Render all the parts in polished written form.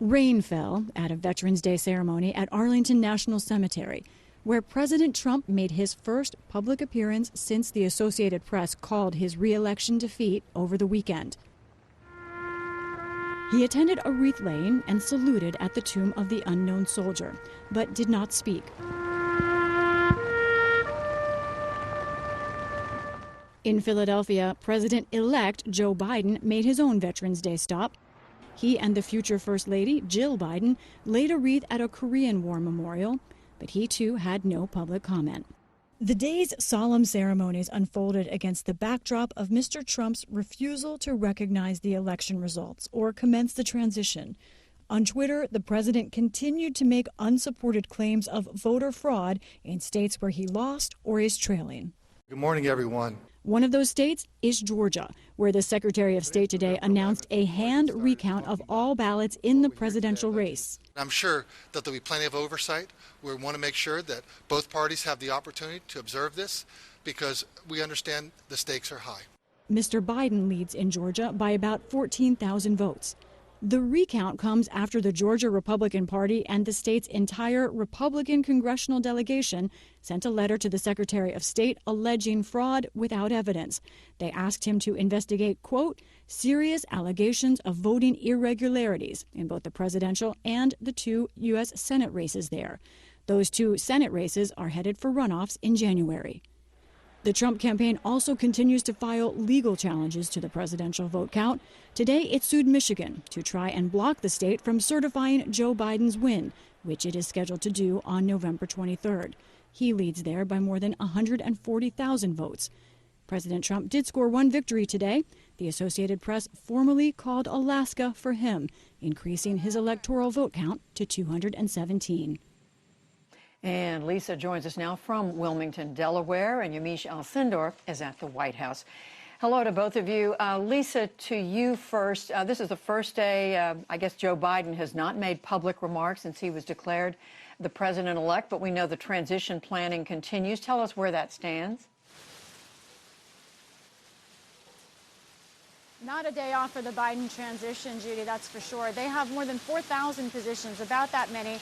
Rain fell at a Veterans Day ceremony at Arlington National Cemetery, where President Trump made his first public appearance since the Associated Press called his re-election defeat over the weekend. He attended a wreath laying and saluted at the tomb of the unknown soldier, but did not speak. In Philadelphia, President-elect Joe Biden made his own Veterans Day stop. He and the future First Lady, Jill Biden, laid a wreath at a Korean War memorial, but he too had no public comment. The day's solemn ceremonies unfolded against the backdrop of Mr. Trump's refusal to recognize the election results or commence the transition. On Twitter, the president continued to make unsupported claims of voter fraud in states where he lost or is trailing. Good morning, everyone. One of those states is Georgia, where the Secretary of State today announced a hand recount of all ballots in the presidential race. I'm sure that there'll be plenty of oversight. We want to make sure that both parties have the opportunity to observe this because we understand the stakes are high. Mr. Biden leads in Georgia by about 14,000 votes. The recount comes after the Georgia Republican Party and the state's entire Republican congressional delegation sent a letter to the Secretary of State alleging fraud without evidence. They asked him to investigate, quote, serious allegations of voting irregularities in both the presidential and the two U.S. Senate races there. Those two Senate races are headed for runoffs in January. The Trump campaign also continues to file legal challenges to the presidential vote count. Today, it sued Michigan to try and block the state from certifying Joe Biden's win, which it is scheduled to do on November 23rd. He leads there by more than 140,000 votes. President Trump did score one victory today. The Associated Press formally called Alaska for him, increasing his electoral vote count to 217. And Lisa joins us now from Wilmington, Delaware, and Yamiche Alcindor is at the White House. Hello to both of you. Lisa, to you first. This is the first day, I guess Joe Biden has not made public remarks since he was declared the president-elect, but we know the transition planning continues. Tell us where that stands. Not a day off for the Biden transition, Judy, that's for sure. They have more than 4,000 positions, about that many,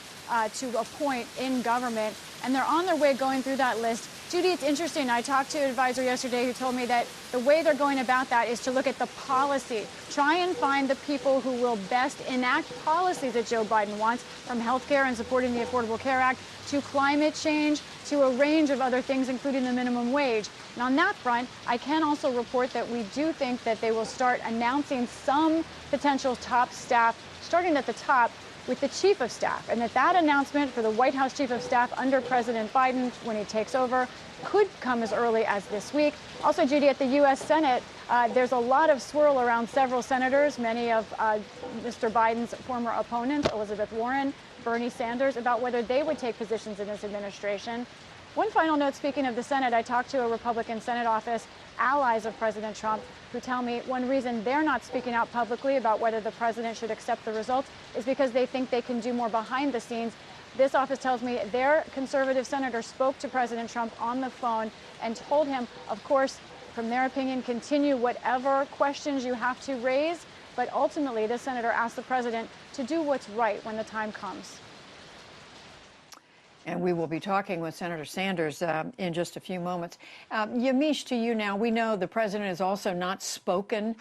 to appoint in government, and they're on their way going through that list. Judy, it's interesting. I talked to an advisor yesterday who told me that the way they're going about that is to look at the policy, try and find the people who will best enact policies that Joe Biden wants, from health care and supporting the Affordable Care Act to climate change to a range of other things, including the minimum wage. And on that front, I can also report that we do think that they will start announcing some potential top staff, starting at the top with the chief of staff, and that announcement for the White House chief of staff under President Biden when he takes over could come as early as this week. Also, Judy, at the U.S. Senate, there's a lot of swirl around several senators, many of Mr. Biden's former opponents, Elizabeth Warren, Bernie Sanders, about whether they would take positions in this administration. One final note, speaking of the Senate, I talked to a Republican Senate office, allies of President Trump, who tell me one reason they're not speaking out publicly about whether the president should accept the results is because they think they can do more behind the scenes. This office tells me their conservative senator spoke to President Trump on the phone and told him, of course, from their opinion, continue whatever questions you have to raise. But ultimately, this senator asked the president to do what's right when the time comes. And we will be talking with Senator Sanders in just a few moments. Yamiche, to you now. We know the president has also not spoken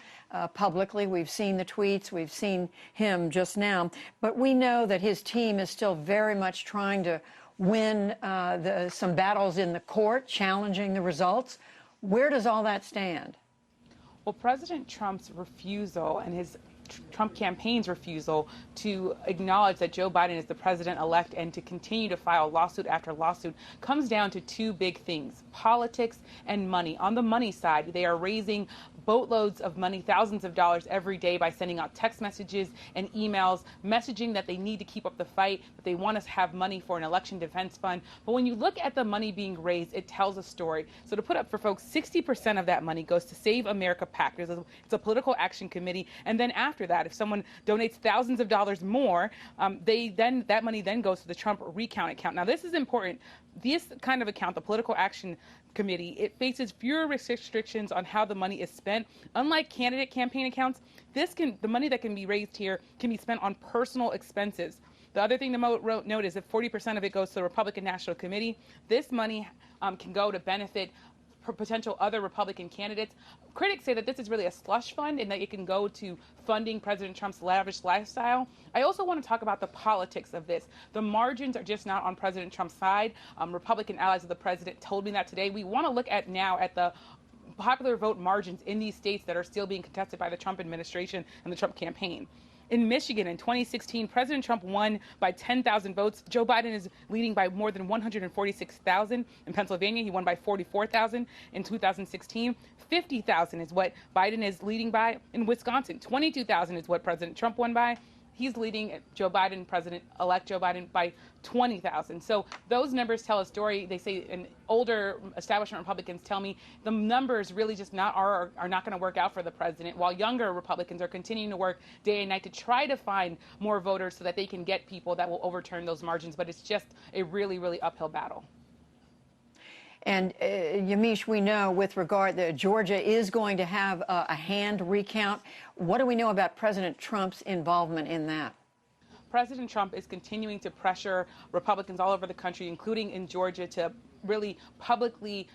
publicly. We've seen the tweets. We've seen him just now. But we know that his team is still very much trying to win some battles in the court, challenging the results. Where does all that stand? Well, President Trump's refusal and his Trump campaign's refusal to acknowledge that Joe Biden is the president-elect and to continue to file lawsuit after lawsuit comes down to two big things: politics and money. On the money side, they are raising boatloads of money, thousands of dollars every day by sending out text messages and emails, messaging that they need to keep up the fight, that they want to have money for an election defense fund. But when you look at the money being raised, it tells a story. So to put up for folks, 60% of that money goes to Save America PAC. It's a political action committee. And then after that, if someone donates thousands of dollars more, that money then goes to the Trump recount account. Now, this is important. This kind of account, the political action committee, it faces fewer restrictions on how the money is spent. Unlike candidate campaign accounts, the money that can be raised here can be spent on personal expenses. The other thing to note is that 40% of it goes to the Republican National Committee. This money can go to benefit potential other Republican candidates. Critics say that this is really a slush fund and that it can go to funding President Trump's lavish lifestyle. I also want to talk about the politics of this. The margins are just not on President Trump's side. Republican allies of the president told me that today. We want to look at the popular vote margins in these states that are still being contested by the Trump administration and the Trump campaign. In Michigan in 2016, President Trump won by 10,000 votes. Joe Biden is leading by more than 146,000. In Pennsylvania, he won by 44,000 in 2016. 50,000 is what Biden is leading by. In Wisconsin, 22,000 is what President Trump won by. He's leading President-elect Joe Biden by 20,000. So those numbers tell a story. They say, and older establishment Republicans tell me, the numbers really just are not going to work out for the president, while younger Republicans are continuing to work day and night to try to find more voters so that they can get people that will overturn those margins. But it's just a really, really uphill battle. And Yamiche, we know with regard that Georgia is going to have a hand recount. What do we know about President Trump's involvement in that? President Trump is continuing to pressure Republicans all over the country, including in Georgia, to really publicly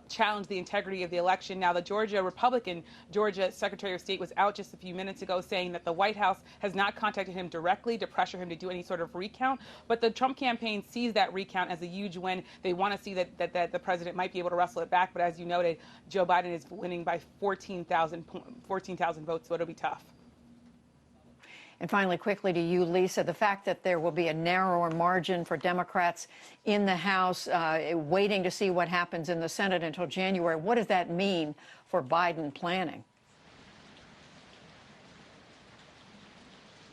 challenge the integrity of the election. Now, the Georgia Secretary of State was out just a few minutes ago saying that the White House has not contacted him directly to pressure him to do any sort of recount. But the Trump campaign sees that recount as a huge win. They want to see that the president might be able to wrestle it back. But as you noted, Joe Biden is winning by 14,000 votes, so it'll be tough. And finally, quickly to you, Lisa, the fact that there will be a narrower margin for Democrats in the House, waiting to see what happens in the Senate until January, what does that mean for Biden planning?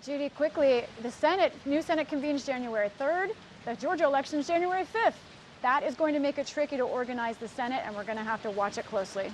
Judy, quickly, the new Senate convenes January 3rd. The Georgia election is January 5th. That is going to make it tricky to organize the Senate, and we're going to have to watch it closely.